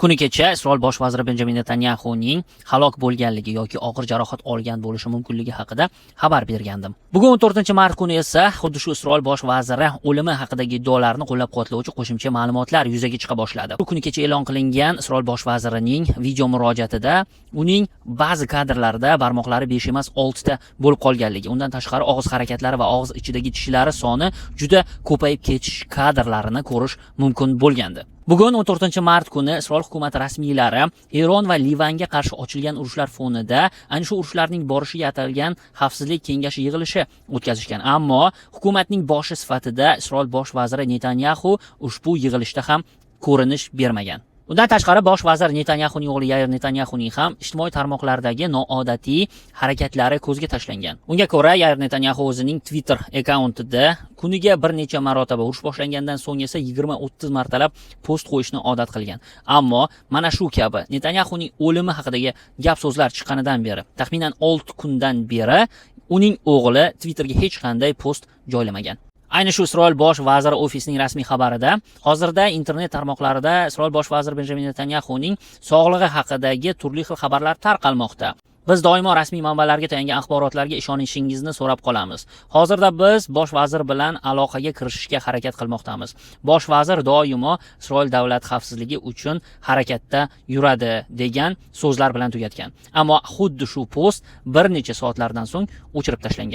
Kuni kecha Isroil bosh vaziri Benjamin Netanyahuning halok bo'lganligi yoki og'ir jarohat olgan bo'lishi mumkinligi haqida xabar bergandim. Bugun 14-mart kuni esa xuddi shu Isroil bosh vaziri o'limi haqidagi iddeolarni qo'llab-quvvatlovchi qo'shimcha ma'lumotlar yuzaga chiqa boshladi. Kuni kecha e'lon qilingan Isroil bosh vazirining video murojaatida uning ba'zi kadrlarida barmoqlari 5 emas 6 ta bo'lib qolganligi, undan tashqari og'iz harakatlari va og'iz ichidagi tishlari soni juda ko'payib ketish kadrlarini ko'rish mumkin bo'lgandi. Bugun 14-mart kuni Isroil hukumati rasmiylari Eron va Livanga qarshi ochilgan urushlar fonida ana shu urushlarning borishiga atalgan xavfsizlik kengashi yig'ilishi o'tkazishgan. Ammo hukumatning boshi sifatida Isroil bosh vaziri Netanyahu ushbu yig'ilishda ham ko'rinish bermagan. Undan tashqari bosh vazir Netanyahuning o'g'li Yair Netanyahuning ham ijtimoiy tarmoqlardagi noodatiy harakatlari ko'zga tashlangan. Unga ko'ra, Yair Netanyahu o'zining Twitter akkauntida kuniga bir necha marotaba urush boshlangandan so'ng esa 20-30 martalab post qo'yishni odat qilgan. Ammo mana shu kabi Netanyahuning o'limi haqidagi gap so'zlar chiqqanidan beri, taxminan 6 kundan beri uning o'g'li Twitterga hech qanday post joylamagan. Ayni shu Isroil bosh vaziri ofisining rasmiy xabarida hozirda internet tarmoqlarida Isroil bosh vaziri Benjamin Netanyahuning sog'lig'i haqidagi turli xil xabarlar tarqalmoqda. Biz doimo rasmiy manbalarga tayangan axborotlarga ishonishingizni so'rab qolamiz. Hozirda biz bosh vazir bilan aloqaga kirishishga harakat qilmoqdamiz. Bosh vazir doimo Isroil davlat xavfsizligi uchun harakatda yuradi degan so'zlar bilan tugatgan. Ammo xuddi shu post bir necha soatlardan so'ng o'chirib tashlangan.